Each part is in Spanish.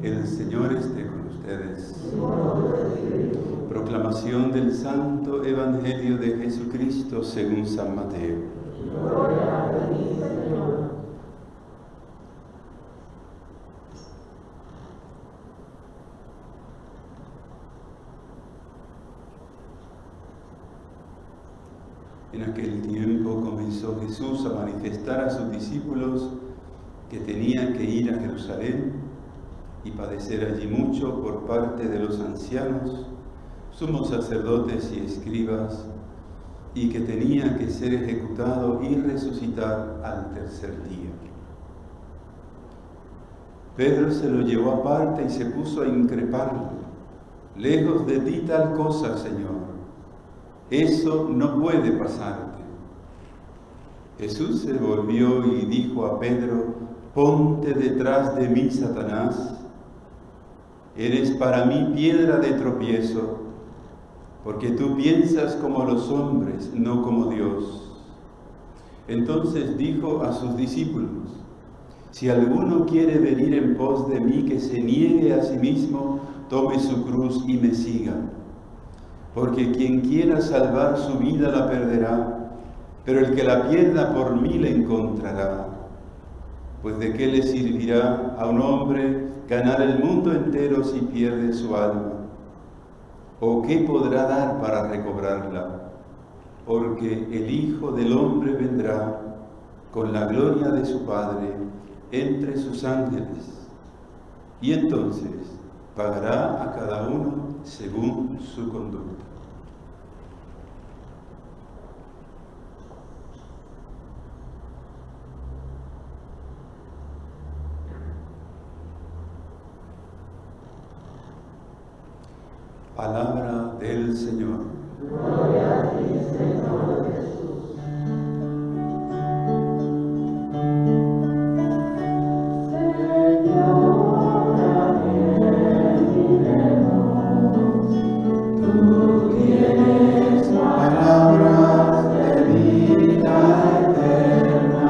El Señor esté con ustedes. Proclamación del Santo Evangelio de Jesucristo según San Mateo. Gloria a ti, Señor. En aquel tiempo comenzó Jesús a manifestar a sus discípulos que tenían que ir a Jerusalén y padecer allí mucho por parte de los ancianos, sumos sacerdotes y escribas, y que tenía que ser ejecutado y resucitar al tercer día. Pedro se lo llevó aparte y se puso a increparlo: lejos de ti tal cosa, Señor, eso no puede pasarte. Jesús se volvió y dijo a Pedro: ponte detrás de mí, Satanás, eres para mí piedra de tropiezo, porque tú piensas como los hombres, no como Dios. Entonces dijo a sus discípulos: si alguno quiere venir en pos de mí, que se niegue a sí mismo, tome su cruz y me siga. Porque quien quiera salvar su vida la perderá, pero el que la pierda por mí la encontrará. Pues ¿de qué le servirá a un hombre ganar el mundo entero si pierde su alma? ¿O qué podrá dar para recobrarla? Porque el Hijo del Hombre vendrá con la gloria de su Padre entre sus ángeles, y entonces pagará a cada uno según su conducta. Palabra del Señor. Gloria a ti, Señor Jesús. Tú tienes palabras de vida eterna,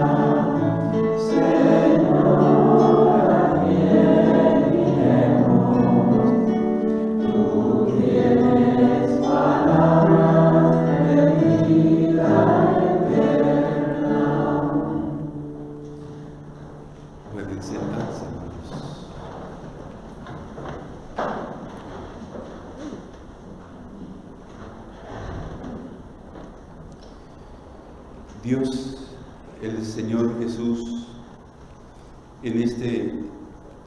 Señor, ¿a quién iremos? Tú tienes palabras de vida eterna. Pueden sentarse, hermanos. Dios, el Señor Jesús, en este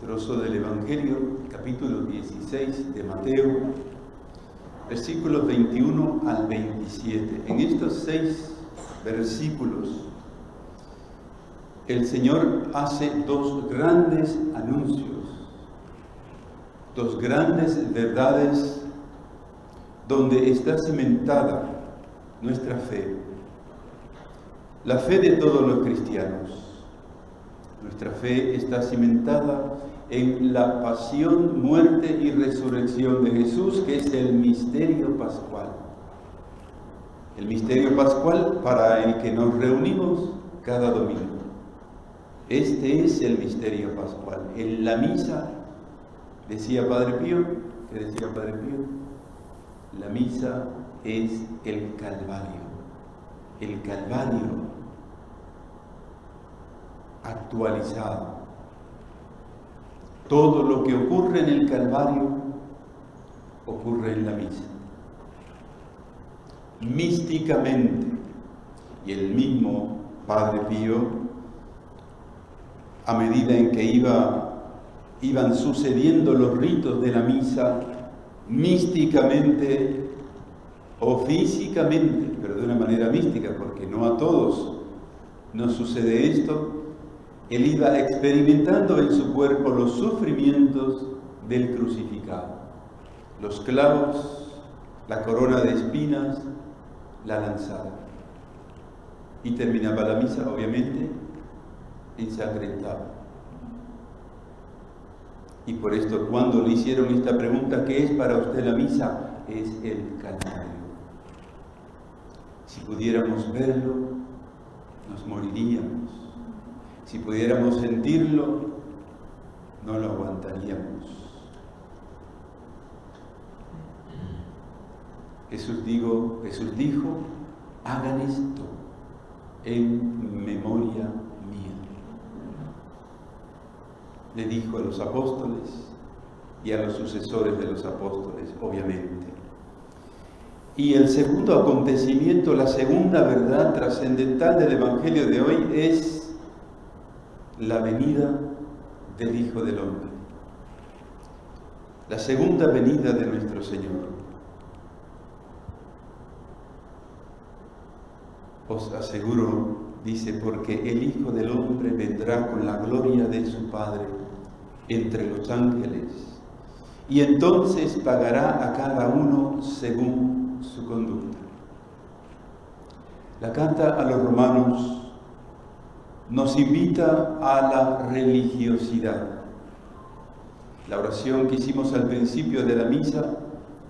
trozo del Evangelio, capítulo 16 de Mateo, versículos 21 al 27. En estos 6 versículos, el Señor hace 2 grandes anuncios, 2 grandes verdades donde está cimentada nuestra fe. La fe de todos los cristianos. Nuestra fe está cimentada en la pasión, muerte y resurrección de Jesús, que es el misterio pascual. El misterio pascual para el que nos reunimos cada domingo. Este es el misterio pascual. En la misa, decía Padre Pío, la misa es el Calvario. El Calvario actualizado. Todo lo que ocurre en el Calvario ocurre en la misa. Místicamente. Y el mismo Padre Pío, a medida en que iban sucediendo los ritos de la misa, místicamente o físicamente, pero de una manera mística, porque no a todos nos sucede esto, él iba experimentando en su cuerpo los sufrimientos del crucificado, los clavos, la corona de espinas, la lanzada. Y terminaba la misa, obviamente, ensangrentado. Y por esto, cuando le hicieron esta pregunta, ¿qué es para usted la misa? Es el Calvario. Si pudiéramos verlo, nos moriríamos. Si pudiéramos sentirlo, no lo aguantaríamos. Jesús dijo, hagan esto en memoria mía. Le dijo a los apóstoles y a los sucesores de los apóstoles, obviamente. Y el segundo acontecimiento, la segunda verdad trascendental del Evangelio de hoy es la venida del Hijo del Hombre. La segunda venida de nuestro Señor. Os aseguro, dice, porque el Hijo del Hombre vendrá con la gloria de su Padre entre los ángeles, y entonces pagará a cada uno según su conducta. La carta a los romanos nos invita a la religiosidad. La oración que hicimos al principio de la misa,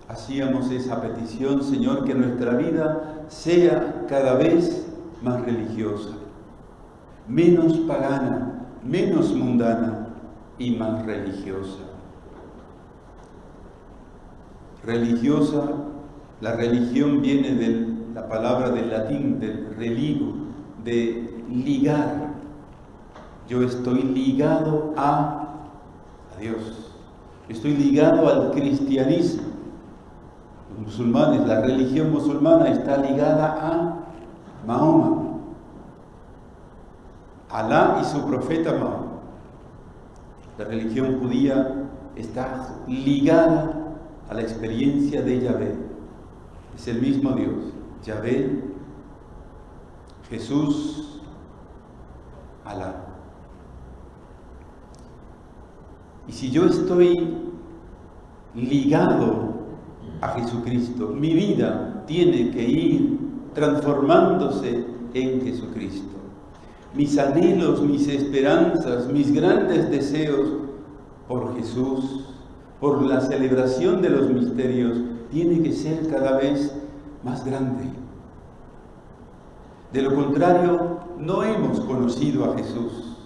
hacíamos esa petición, Señor, que nuestra vida sea cada vez más religiosa, menos pagana, menos mundana y más religiosa. Religiosa, la religión viene de la palabra del latín, del religo, de ligar. Yo estoy ligado a Dios, estoy ligado al cristianismo. Los musulmanes, la religión musulmana está ligada a Mahoma, Alá y su profeta Mahoma. La religión judía está ligada a la experiencia de Yahvé. Es el mismo Dios, Yahvé, Jesús, Alá. Y si yo estoy ligado a Jesucristo, mi vida tiene que ir transformándose en Jesucristo. Mis anhelos, mis esperanzas, mis grandes deseos por Jesús, por la celebración de los misterios, tiene que ser cada vez más grande. De lo contrario, no hemos conocido a Jesús.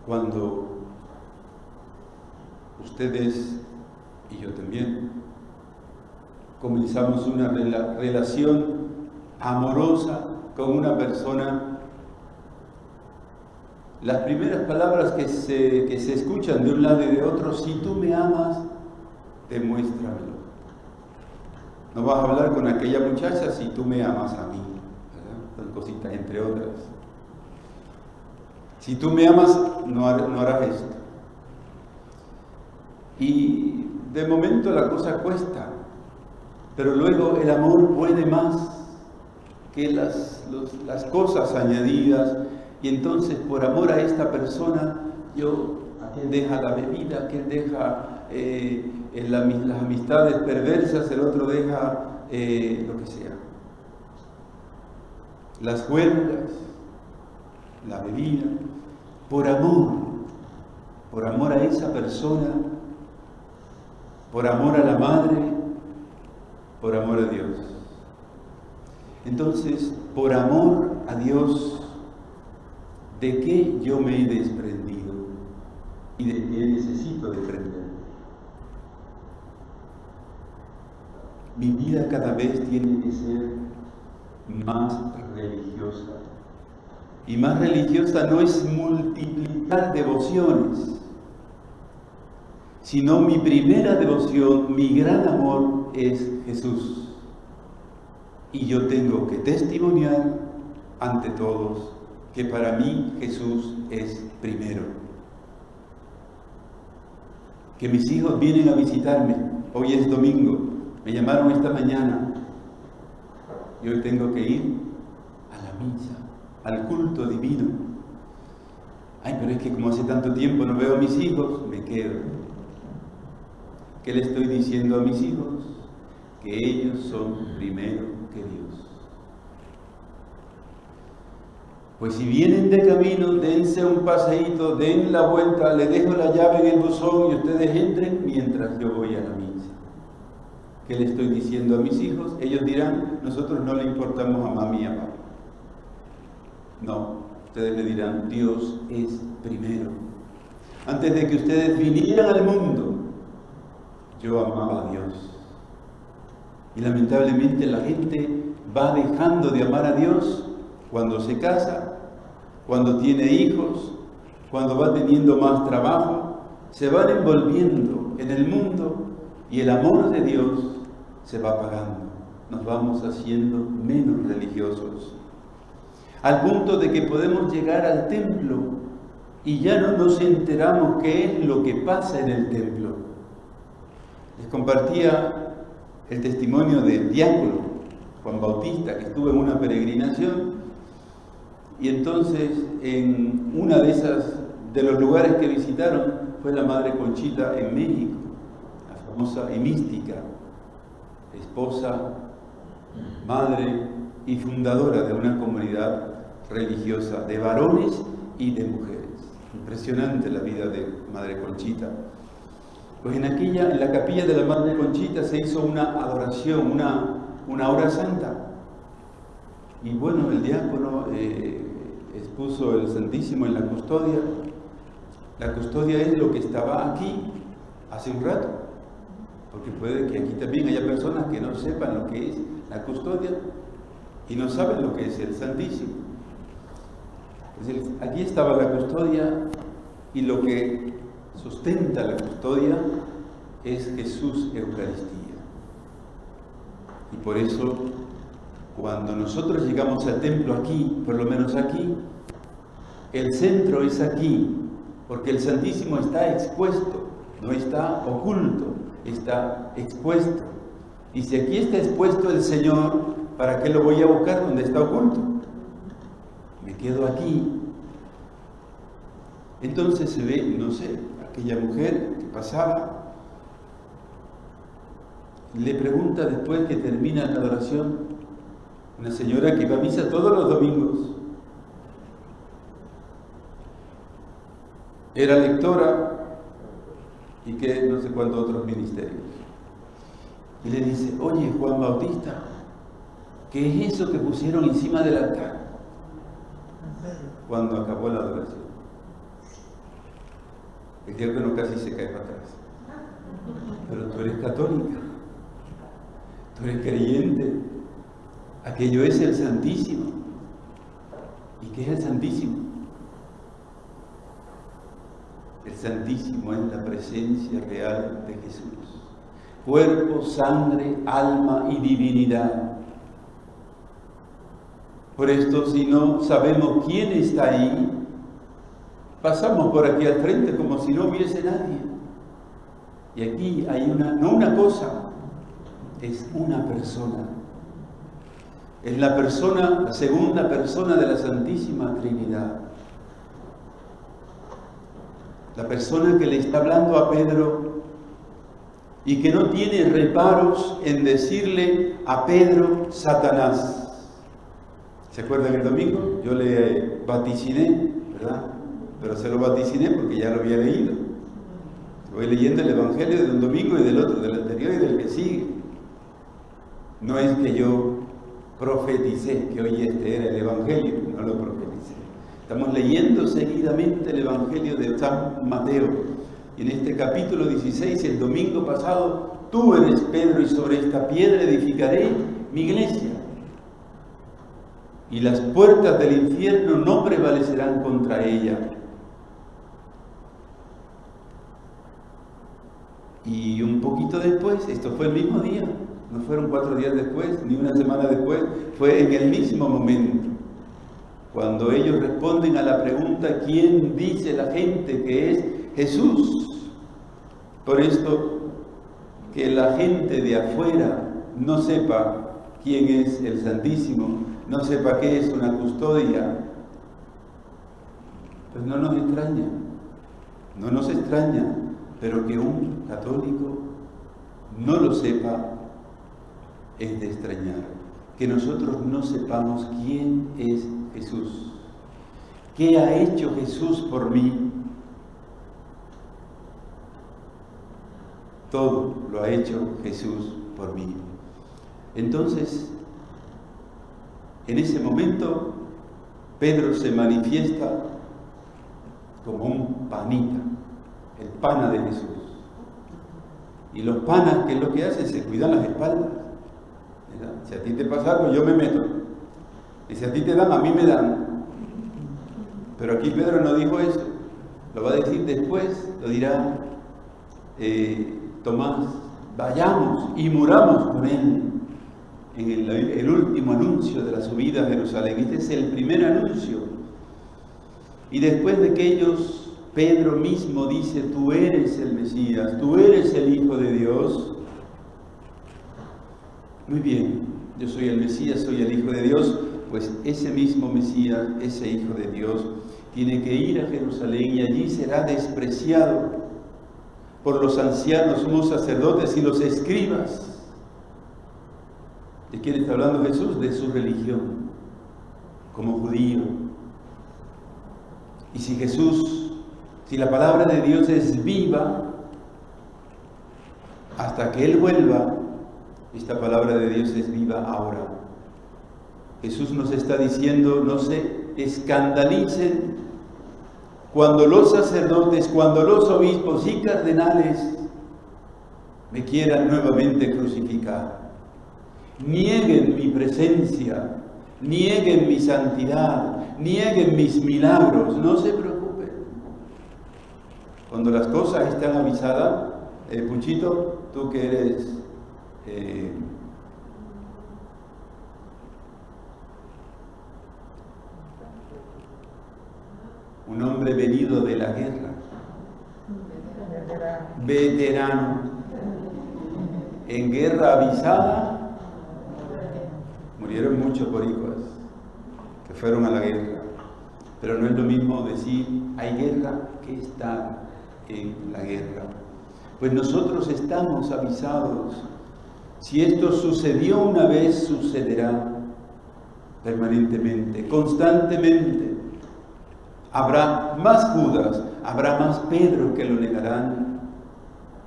Cuando ustedes y yo también comenzamos una relación amorosa con una persona, las primeras palabras que se escuchan de un lado y de otro, si tú me amas, demuéstramelo. No vas a hablar con aquella muchacha si tú me amas a mí, ¿verdad? Son cositas entre otras. Si tú me amas, no harás esto. Y de momento la cosa cuesta, pero luego el amor puede más que las cosas añadidas, y entonces por amor a esta persona, aquel deja la bebida, aquel deja las amistades perversas, el otro deja lo que sea, las juergas, la bebida, por amor a esa persona, por amor a la madre, por amor a Dios. Entonces, por amor a Dios, ¿de qué yo me he desprendido? ¿Y de qué necesito desprender? Mi vida cada vez tiene que ser más religiosa. Y más religiosa no es multiplicar devociones, sino mi primera devoción, mi gran amor es Jesús. Y yo tengo que testimoniar ante todos que para mí Jesús es primero. Que mis hijos vienen a visitarme, hoy es domingo, me llamaron esta mañana y hoy tengo que ir a la misa, al culto divino. Ay, pero es que como hace tanto tiempo no veo a mis hijos, me quedo. ¿Qué le estoy diciendo a mis hijos? Que ellos son primero que Dios. Pues si vienen de camino, dense un paseíto, den la vuelta, le dejo la llave en el buzón y ustedes entren mientras yo voy a la misa. ¿Qué le estoy diciendo a mis hijos? Ellos dirán, nosotros no le importamos a mami y a papá. No, ustedes le dirán, Dios es primero. Antes de que ustedes vinieran al mundo, yo amaba a Dios. Y lamentablemente la gente va dejando de amar a Dios cuando se casa, cuando tiene hijos, cuando va teniendo más trabajo, se van envolviendo en el mundo y el amor de Dios se va apagando. Nos vamos haciendo menos religiosos, al punto de que podemos llegar al templo y ya no nos enteramos qué es lo que pasa en el templo. Les compartía el testimonio del diácono Juan Bautista, que estuvo en una peregrinación, y entonces en una de los lugares que visitaron fue la Madre Conchita en México, la famosa y mística esposa, madre y fundadora de una comunidad religiosa de varones y de mujeres. Impresionante la vida de Madre Conchita. Pues en la capilla de la Madre Conchita se hizo una adoración, una hora santa. Y bueno, el diácono expuso el Santísimo en la custodia. La custodia es lo que estaba aquí hace un rato, porque puede que aquí también haya personas que no sepan lo que es la custodia y no saben lo que es el Santísimo. Entonces, aquí estaba la custodia y lo que sustenta la custodia es Jesús Eucaristía. Y por eso, cuando nosotros llegamos al templo aquí, por lo menos aquí, el centro es aquí, porque el Santísimo está expuesto, no está oculto, está expuesto. Y si aquí está expuesto el Señor, ¿para qué lo voy a buscar donde está oculto? Me quedo aquí. Entonces se ve, no sé, aquella mujer que pasaba, le pregunta después que termina la adoración, una señora que va a misa todos los domingos, era lectora y que no sé cuántos otros ministerios. Y le dice, oye, Juan Bautista, ¿qué es eso que pusieron encima del altar? Cuando acabó la adoración. El diácono casi se cae para atrás. Pero tú eres católica, tú eres creyente, aquello es el Santísimo. ¿Y qué es el Santísimo? El Santísimo es la presencia real de Jesús. Cuerpo, sangre, alma y divinidad. Por esto, si no sabemos quién está ahí, pasamos por aquí al frente como si no hubiese nadie. Y aquí hay no una cosa, es una persona. Es la segunda persona de la Santísima Trinidad. La persona que le está hablando a Pedro y que no tiene reparos en decirle a Pedro Satanás. ¿Se acuerdan el domingo? Yo le vaticiné, ¿verdad? Pero se lo vaticiné porque ya lo había leído. Voy leyendo el Evangelio de un domingo y del otro, del anterior y del que sigue. No es que yo profeticé que hoy este era el Evangelio, no lo profeticé. Estamos leyendo seguidamente el Evangelio de San Mateo. Y en este capítulo 16, el domingo pasado, tú eres Pedro y sobre esta piedra edificaré mi iglesia. Y las puertas del infierno no prevalecerán contra ella. Y un poquito después, esto fue el mismo día, no fueron 4 días después, ni una semana después, fue en el mismo momento. Cuando ellos responden a la pregunta, ¿quién dice la gente que es Jesús? Por esto, que la gente de afuera no sepa quién es el Santísimo, no sepa qué es una custodia, pues no nos extraña, pero que un católico no lo sepa es de extrañar. Que nosotros no sepamos quién es Jesús. ¿Qué ha hecho Jesús por mí? Todo lo ha hecho Jesús por mí. Entonces, en ese momento, Pedro se manifiesta como un panita, el pana de Jesús. Y los panas, ¿qué es lo que hacen? Se cuidan las espaldas. ¿Verdad? Si a ti te pasa algo, yo me meto. Y si a ti te dan, a mí me dan. Pero aquí Pedro no dijo eso. Lo va a decir después, lo dirá Tomás. Vayamos y muramos con él. En el último anuncio de la subida a Jerusalén. Este es el primer anuncio. Y después de que ellos, Pedro mismo dice, tú eres el Mesías, tú eres el Hijo de Dios. Muy bien, yo soy el Mesías, soy el Hijo de Dios. Pues ese mismo Mesías, ese Hijo de Dios, tiene que ir a Jerusalén y allí será despreciado por los ancianos, sumos sacerdotes y los escribas. ¿De quién está hablando Jesús? De su religión, como judío. Y si la palabra de Dios es viva, hasta que Él vuelva, esta palabra de Dios es viva ahora. Jesús nos está diciendo, no se escandalicen cuando los sacerdotes, cuando los obispos y cardenales me quieran nuevamente crucificar. Nieguen mi presencia, nieguen mi santidad, nieguen mis milagros, no se preocupen. Cuando las cosas están avisadas, Puchito, tú que eres un hombre venido de la guerra, veterano, en guerra avisada, murieron muchos boricuas que fueron a la guerra, pero no es lo mismo decir hay guerra que estar en la guerra. Pues nosotros estamos avisados. Si esto sucedió una vez, sucederá permanentemente, constantemente. Habrá más Judas, habrá más Pedro que lo negarán.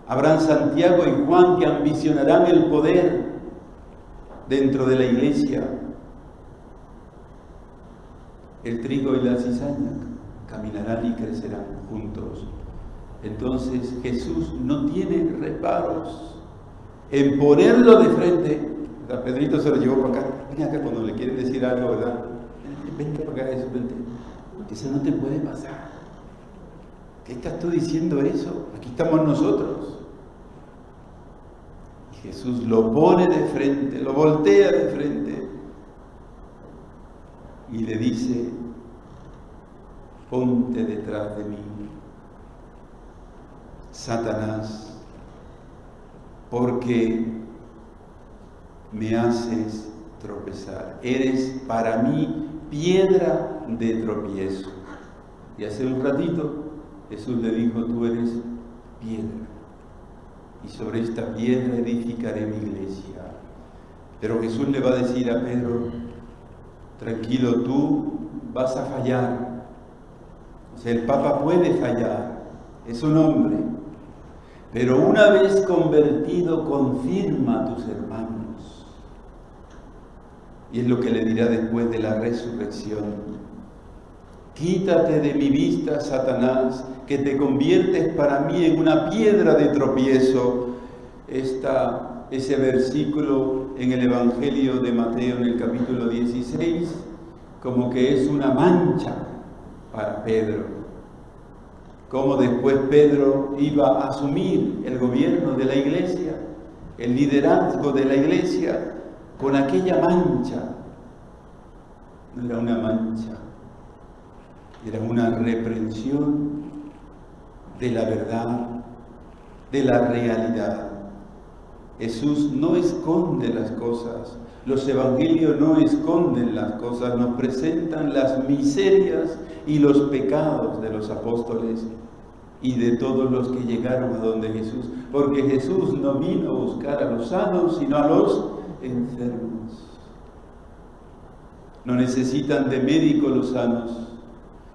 Habrán Santiago y Juan que ambicionarán el poder dentro de la iglesia. El trigo y la cizaña caminarán y crecerán juntos. Entonces Jesús no tiene reparos en ponerlo de frente. A Pedrito se lo llevó para acá. Ven acá cuando le quieren decir algo, ¿verdad? Vente para acá, eso, vente. Eso no te puede pasar. ¿Qué estás tú diciendo eso? Aquí estamos nosotros. Y Jesús lo pone de frente, lo voltea de frente y le dice, ponte detrás de mí, Satanás, porque me haces tropezar. Eres para mí piedra de tropiezo. Y hace un ratito Jesús le dijo, tú eres piedra, y sobre esta piedra edificaré mi iglesia. Pero Jesús le va a decir a Pedro, tranquilo, tú vas a fallar. O sea, el Papa puede fallar, es un hombre, pero una vez convertido confirma a tus hermanos. Y es lo que le dirá después de la resurrección. Quítate de mi vista, Satanás, que te conviertes para mí en una piedra de tropiezo. Ese versículo en el Evangelio de Mateo, en el capítulo 16, como que es una mancha para Pedro. Como después Pedro iba a asumir el gobierno de la iglesia, el liderazgo de la iglesia, con aquella mancha. No era una mancha, era una reprensión de la verdad, de la realidad. Jesús no esconde las cosas, los evangelios no esconden las cosas, nos presentan las miserias y los pecados de los apóstoles y de todos los que llegaron a donde Jesús, porque Jesús no vino a buscar a los sanos, sino a los enfermos. No necesitan de médicos los sanos,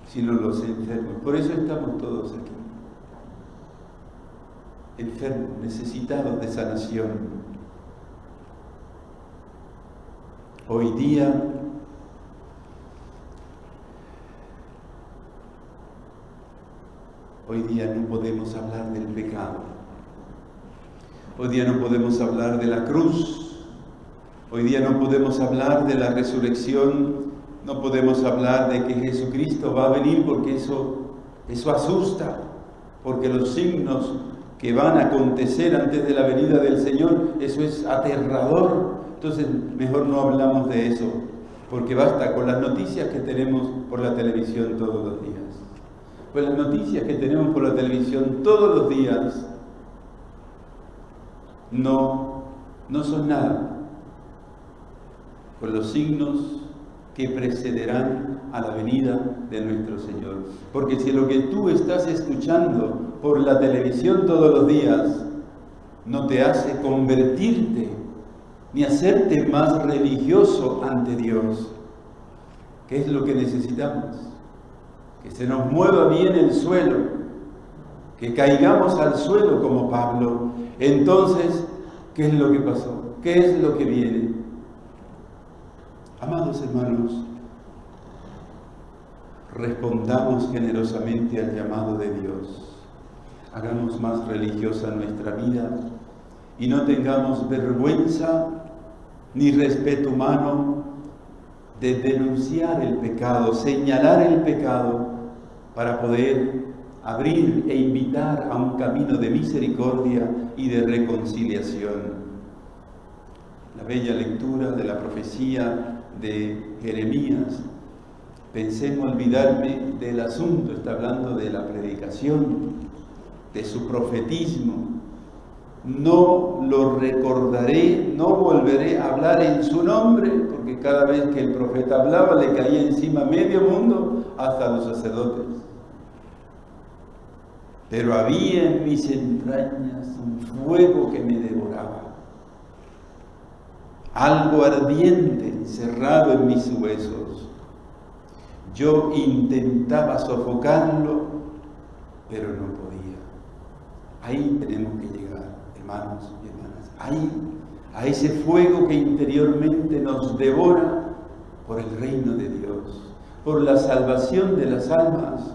sino los enfermos. Por eso estamos todos aquí, enfermos, necesitados de sanación. Hoy día no podemos hablar del pecado. Hoy día no podemos hablar de la cruz. Hoy día no podemos hablar de la resurrección. No podemos hablar de que Jesucristo va a venir, porque eso asusta. Porque los signos que van a acontecer antes de la venida del Señor, eso es aterrador. Entonces mejor no hablamos de eso, porque basta con las noticias que tenemos por la televisión todos los días. Pues las noticias que tenemos por la televisión todos los días no son nada con los signos que precederán a la venida de nuestro Señor. Porque si lo que tú estás escuchando por la televisión todos los días no te hace convertirte ni hacerte más religioso ante Dios, ¿qué es lo que necesitamos? Que se nos mueva bien el suelo, que caigamos al suelo como Pablo. Entonces, ¿qué es lo que pasó? ¿Qué es lo que viene? Amados hermanos, respondamos generosamente al llamado de Dios. Hagamos más religiosa nuestra vida y no tengamos vergüenza ni respeto humano de denunciar el pecado, señalar el pecado, para poder abrir e invitar a un camino de misericordia y de reconciliación. La bella lectura de la profecía de Jeremías. Pensé en olvidarme del asunto, está hablando de la predicación, de su profetismo. No lo recordaré, no volveré a hablar en su nombre, porque cada vez que el profeta hablaba le caía encima medio mundo, hasta los sacerdotes. Pero había en mis entrañas un fuego que me devoraba, algo ardiente encerrado en mis huesos. Yo intentaba sofocarlo, pero no podía. Ahí tenemos que llegar, hermanos y hermanas. Ahí, a ese fuego que interiormente nos devora por el reino de Dios, por la salvación de las almas.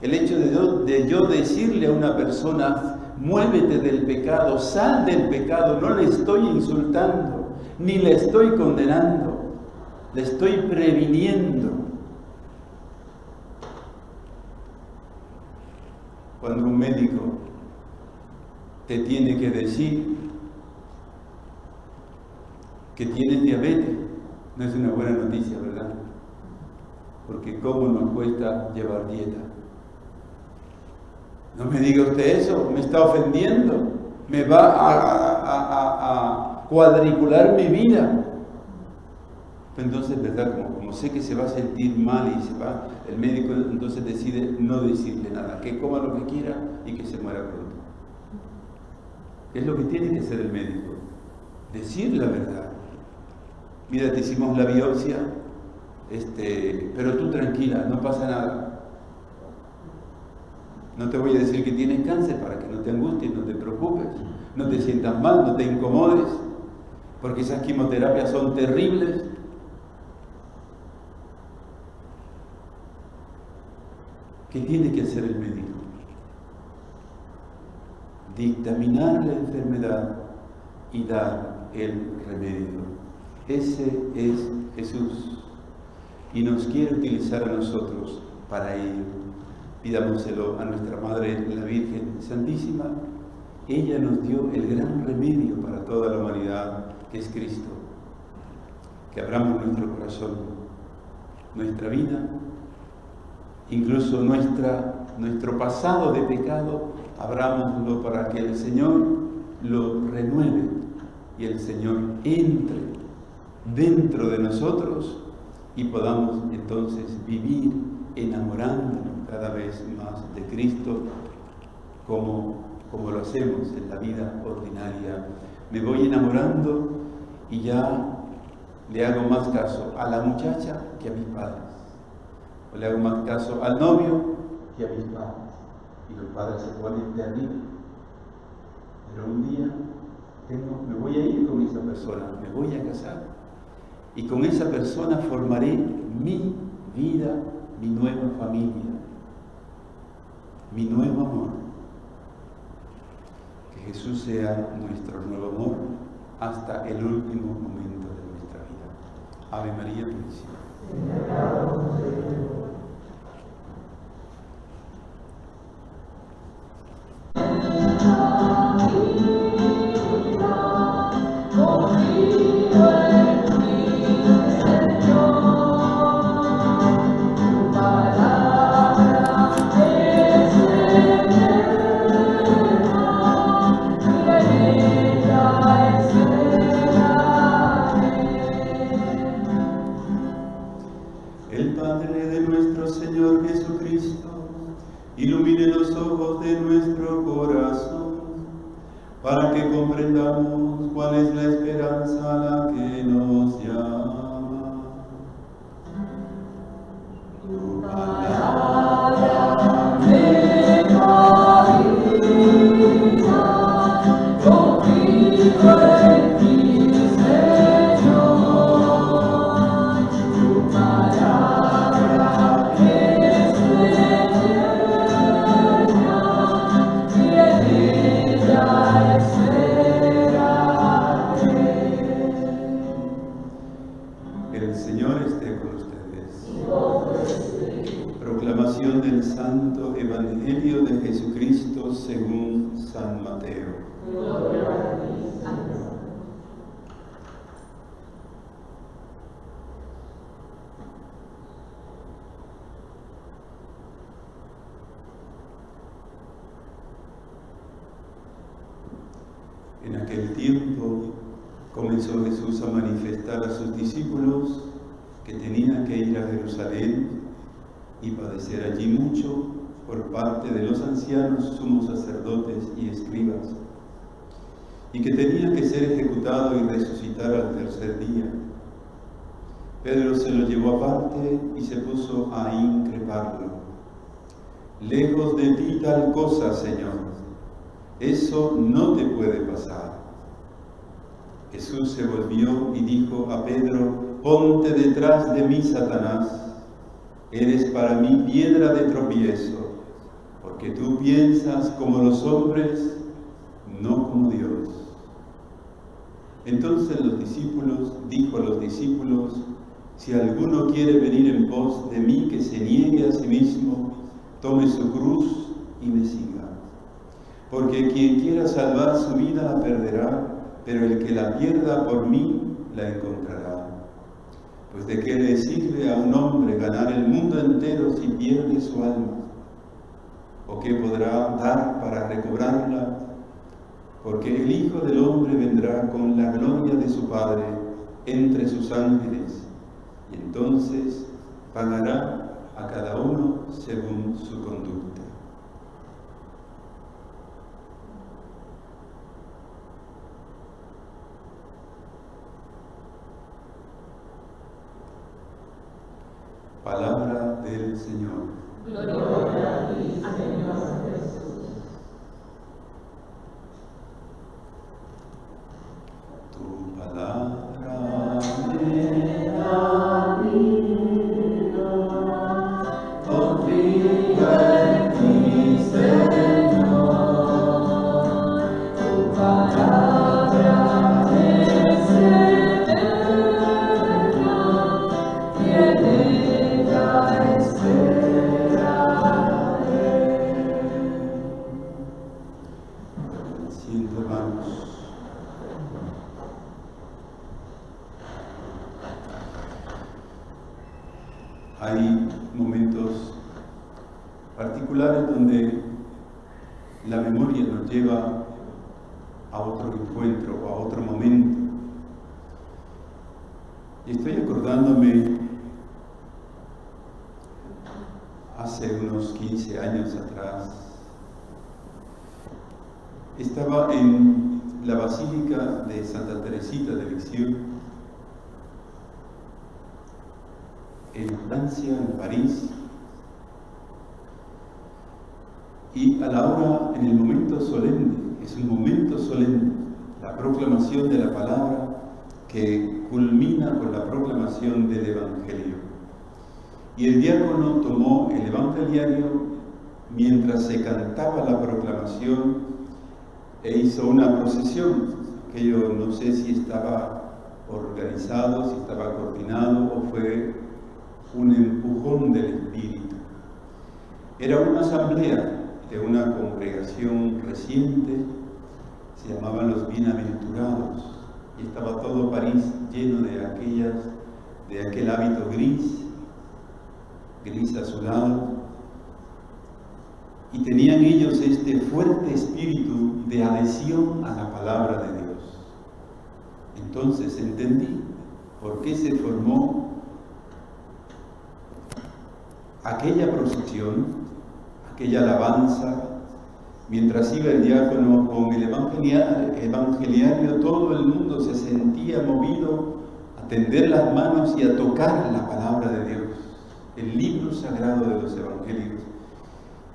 El hecho de yo decirle a una persona, muévete del pecado, sal del pecado, no le estoy insultando, ni le estoy condenando, le estoy previniendo. Cuando un médico te tiene que decir que tienes diabetes, no es una buena noticia, ¿verdad? Porque cómo nos cuesta llevar dieta. No me diga usted eso, me está ofendiendo, me va a cuadricular mi vida. Entonces, ¿verdad? Como sé que se va a sentir mal y se va, el médico entonces decide no decirle nada, que coma lo que quiera y que se muera pronto. Es lo que tiene que hacer el médico, decir la verdad. Mira, te hicimos la biopsia, pero tú tranquila, no pasa nada. No te voy a decir que tienes cáncer para que no te angusties, no te preocupes, no te sientas mal, no te incomodes, porque esas quimioterapias son terribles. ¿Qué tiene que hacer el médico? Dictaminar la enfermedad y dar el remedio. Ese es Jesús y nos quiere utilizar a nosotros para ello. Pidámoselo a nuestra Madre, la Virgen Santísima. Ella nos dio el gran remedio para toda la humanidad, que es Cristo. Que abramos nuestro corazón, nuestra vida, incluso nuestro pasado de pecado, abrámoslo para que el Señor lo renueve y el Señor entre dentro de nosotros y podamos entonces vivir enamorándonos cada vez más de Cristo como lo hacemos en la vida ordinaria. Me voy enamorando y ya le hago más caso a la muchacha que a mis padres. o le hago más caso al novio que a mis padres. Y los padres se ponen terribles. Pero un día me voy a ir con esa persona, me voy a casar. Y con esa persona formaré mi vida, mi nueva familia, mi nuevo amor. Que Jesús sea nuestro nuevo amor hasta el último momento de nuestra vida. Ave María Purísima. El Padre de nuestro Señor Jesucristo ilumine los ojos de nuestro corazón para que comprendamos cuál es la esperanza a la que nos llama. Tu palabra me moviliza, confío en ti, Señor. Tu palabra es eterna y en ella esperaré. El Señor esté con ustedes. Proclamación del Santo Evangelio de Jesucristo según San Mateo. En aquel tiempo comenzó Jesús a manifestar a sus discípulos que tenían que ir a Jerusalén y padecer allí mucho por parte de los ancianos, sumos sacerdotes y escribas, y que tenía que ser ejecutado y resucitar al tercer día. Pedro se lo llevó aparte y se puso a increparlo. Lejos de ti tal cosa, Señor, eso no te puede pasar. Jesús se volvió y dijo a Pedro: ponte detrás de mí, Satanás. Eres para mí piedra de tropiezo, porque tú piensas como los hombres, no como Dios. Entonces dijo a los discípulos: si alguno quiere venir en pos de mí, que se niegue a sí mismo, tome su cruz y me siga. Porque quien quiera salvar su vida la perderá, pero el que la pierda por mí la encontrará. Pues ¿de qué le sirve a un hombre ganar el mundo entero si pierde su alma? ¿O qué podrá dar para recobrarla? Porque el Hijo del Hombre vendrá con la gloria de su Padre entre sus ángeles, y entonces pagará a cada uno según su conducta. Palabra del Señor. Gloria a ti, Señor Jesús. Tu palabra me da vida, confío en ti, Señor. Tu palabra es eterna y en ella esperaré. Siento, hermanos. Hay momentos particulares donde la memoria nos lleva a otro encuentro o a otro momento. Y estoy acordándome hace unos 15 años atrás. Estaba en la Basílica de Santa Teresita de Lisieux, en Francia, en París, Y a la hora, en el momento solemne, es un momento solemne, la proclamación de la palabra que culmina con la proclamación del Evangelio. Y el diácono tomó el evangeliario mientras se cantaba la proclamación e hizo una procesión. Aquello no sé si estaba organizado, si estaba coordinado o fue un empujón del Espíritu. Era una asamblea de una congregación reciente, se llamaban los Bienaventurados, y estaba todo París lleno de aquel hábito gris azulado, y tenían ellos este fuerte espíritu de adhesión a la palabra de Dios. Entonces entendí por qué se formó aquella procesión, aquella alabanza, mientras iba el diácono con el evangeliario, todo el mundo se sentía movido a tender las manos y a tocar la palabra de Dios, el libro sagrado de los evangelios.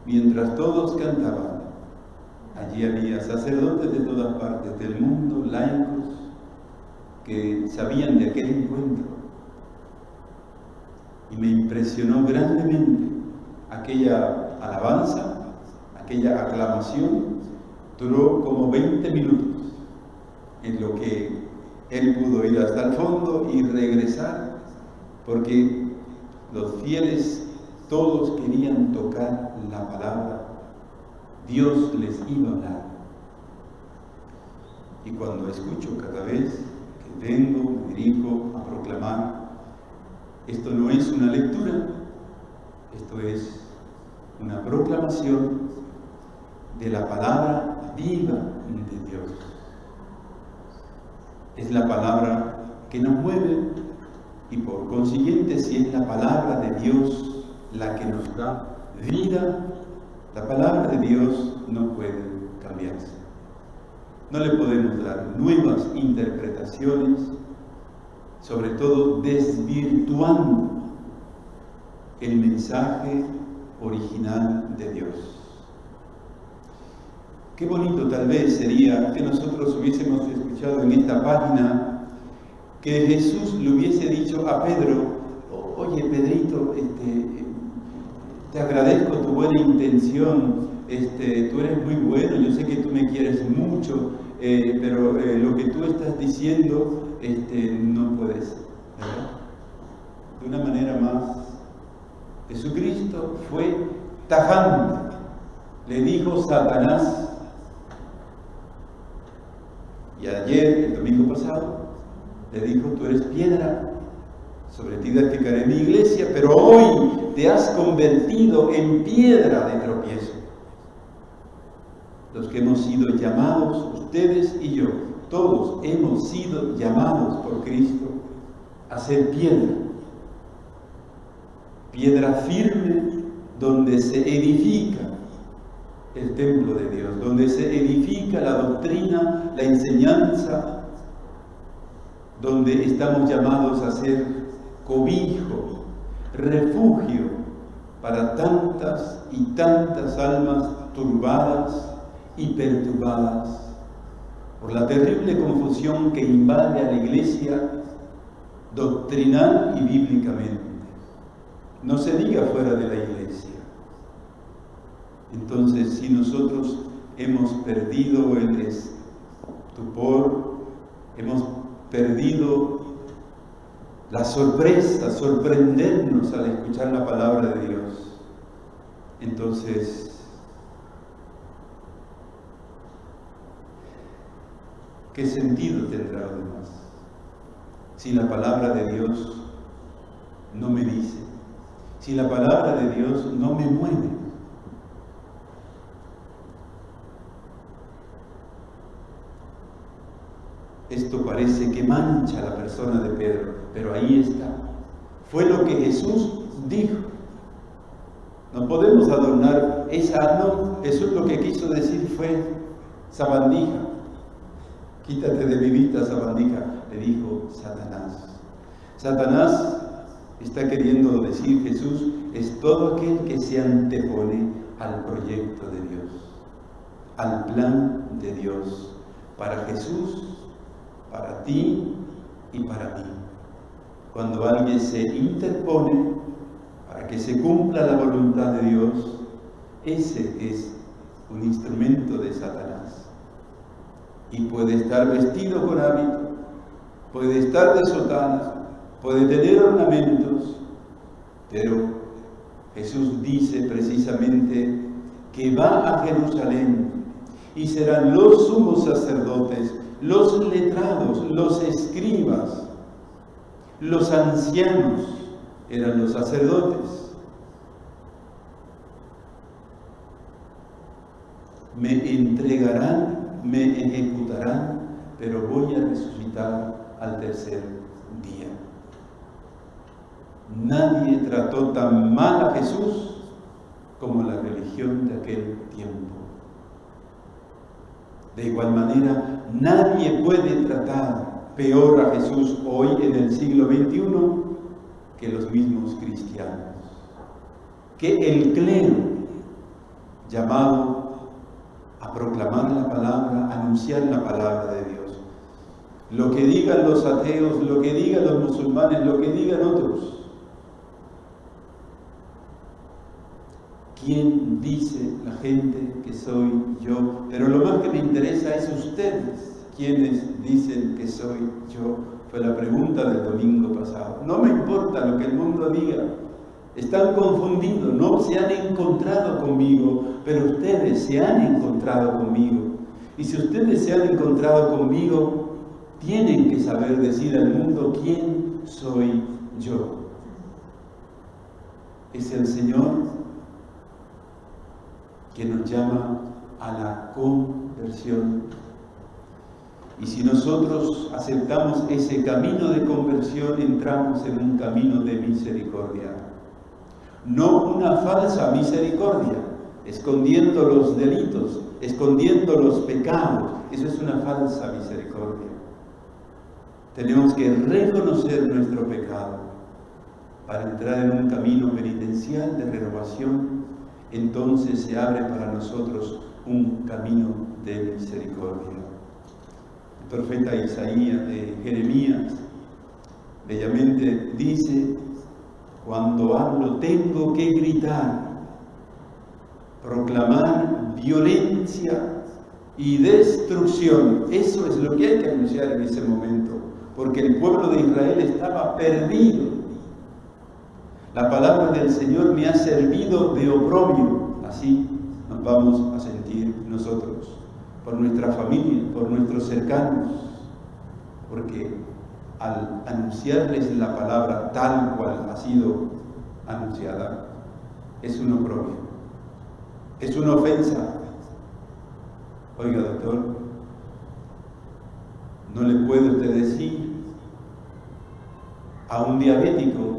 Mientras todos cantaban, allí había sacerdotes de todas partes del mundo, laicos, que sabían de aquel encuentro. Y me impresionó grandemente aquella alabanza, aquella aclamación. Duró como 20 minutos, en lo que él pudo ir hasta el fondo y regresar, porque los fieles todos querían tocar la palabra. Dios les iba a hablar. Y cuando escucho cada vez que vengo, me dirijo a proclamar, esto no es una lectura, esto es una proclamación de la palabra viva de Dios. Es la palabra que nos mueve y por consiguiente, si es la palabra de Dios la que nos da vida, la palabra de Dios no puede cambiarse. No le podemos dar nuevas interpretaciones, sobre todo desvirtuando el mensaje original de Dios. Qué bonito tal vez sería que nosotros hubiésemos escuchado en esta página que Jesús le hubiese dicho a Pedro: oye Pedrito, te agradezco tu buena intención, tú eres muy bueno, yo sé que tú me quieres mucho, pero lo que tú estás diciendo no puede ser, ¿verdad? De una manera más, Jesucristo fue tajante. Le dijo Satanás, y ayer, el domingo pasado, le dijo: tú eres piedra, sobre ti edificaré mi iglesia, pero hoy te has convertido en piedra de tropiezo. Los que hemos sido llamados, ustedes y yo, todos hemos sido llamados por Cristo a ser piedra. Piedra firme donde se edifica el templo de Dios, donde se edifica la doctrina, la enseñanza, donde estamos llamados a ser cobijo, refugio para tantas y tantas almas turbadas y perturbadas por la terrible confusión que invade a la iglesia doctrinal y bíblicamente. No se diga fuera de la iglesia. Entonces, si nosotros hemos perdido el estupor, hemos perdido la sorpresa, sorprendernos al escuchar la palabra de Dios, entonces, ¿qué sentido tendrá lo demás? Si la palabra de Dios no me dice, si la palabra de Dios no me mueve. Esto parece que mancha a la persona de Pedro, pero ahí está. Fue lo que Jesús dijo. No podemos adornar no. Jesús lo que quiso decir fue: sabandija, quítate de mi vista, sabandija, le dijo Satanás. Satanás, está queriendo decir Jesús, es todo aquel que se antepone al proyecto de Dios, al plan de Dios, para Jesús, para ti y para mí. Cuando alguien se interpone para que se cumpla la voluntad de Dios, ese es un instrumento de Satanás. Y puede estar vestido con hábito, puede estar de sotana, puede tener ornamentos, pero Jesús dice precisamente que va a Jerusalén y serán los sumos sacerdotes, los letrados, los escribas, los ancianos, eran los sacerdotes. Me entregarán, me ejecutarán, pero voy a resucitar al tercer día. Nadie trató tan mal a Jesús como la religión de aquel tiempo. De igual manera, nadie puede tratar peor a Jesús hoy en el siglo XXI que los mismos cristianos, que el clero llamado a proclamar la palabra, a anunciar la palabra de Dios. Lo que digan los ateos, lo que digan los musulmanes, lo que digan otros. ¿Quién dice la gente que soy yo? Pero lo más que me interesa es ustedes. ¿Quiénes dicen que soy yo? Fue la pregunta del domingo pasado. No me importa lo que el mundo diga. Están confundidos, no se han encontrado conmigo, pero ustedes se han encontrado conmigo. Y si ustedes se han encontrado conmigo, tienen que saber decir al mundo quién soy yo. Es el Señor que nos llama a la conversión. Y si nosotros aceptamos ese camino de conversión, entramos en un camino de misericordia. No una falsa misericordia, escondiendo los delitos, escondiendo los pecados. Eso es una falsa misericordia. Tenemos que reconocer nuestro pecado para entrar en un camino penitencial de renovación. Entonces se abre para nosotros un camino de misericordia. El profeta Isaías, Jeremías, bellamente dice: cuando hablo tengo que gritar, proclamar violencia y destrucción. Eso es lo que hay que anunciar en ese momento, porque el pueblo de Israel estaba perdido. La palabra del Señor me ha servido de oprobio. Así nos vamos a sentir nosotros, por nuestra familia, por nuestros cercanos, porque al anunciarles la palabra tal cual ha sido anunciada, es un oprobio, es una ofensa. Oiga, doctor, no le puede usted decir a un diabético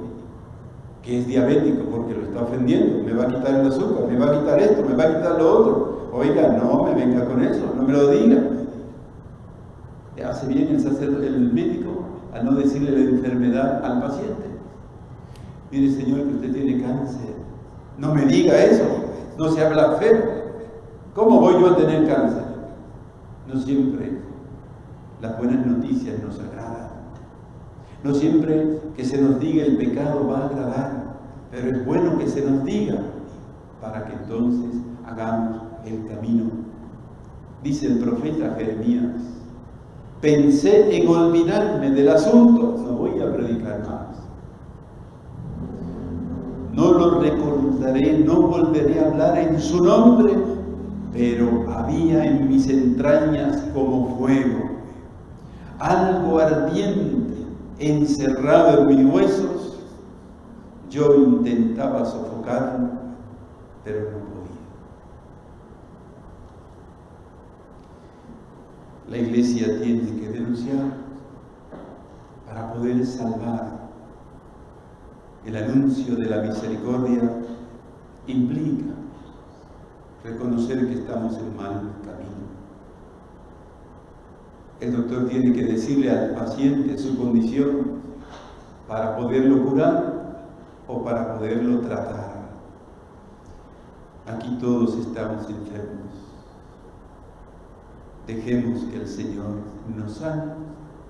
que es diabético porque lo está ofendiendo, me va a quitar el azúcar, me va a quitar esto, me va a quitar lo otro. Oiga, no me venga con eso, no me lo diga. Hace bien el médico a no decirle la enfermedad al paciente. Mire, señor, que usted tiene cáncer. No me diga eso, no sea blasfemo. ¿Cómo voy yo a tener cáncer? No siempre las buenas noticias nos agradan. No siempre que se nos diga el pecado va a agradar, pero es bueno que se nos diga para que entonces hagamos el camino. Dice el profeta Jeremías: pensé en olvidarme del asunto, no voy a predicar más. No lo recordaré, no volveré a hablar en su nombre, pero había en mis entrañas como fuego, algo ardiente encerrado en mis huesos. Yo intentaba sofocarlo, pero no podía. La iglesia tiene que denunciar para poder salvar. El anuncio de la misericordia implica reconocer que estamos en mal camino. El doctor tiene que decirle al paciente su condición para poderlo curar o para poderlo tratar. Aquí todos estamos enfermos. Dejemos que el Señor nos sane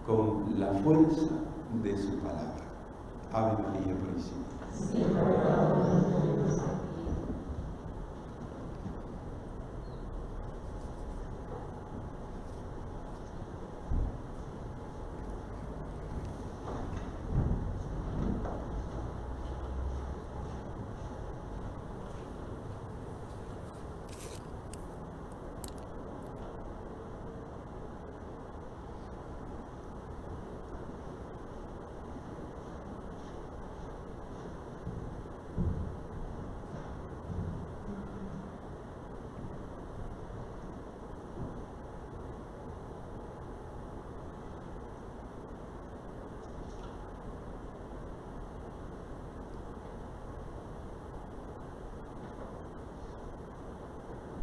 con la fuerza de su palabra. Ave María Purísima. Sin pecado,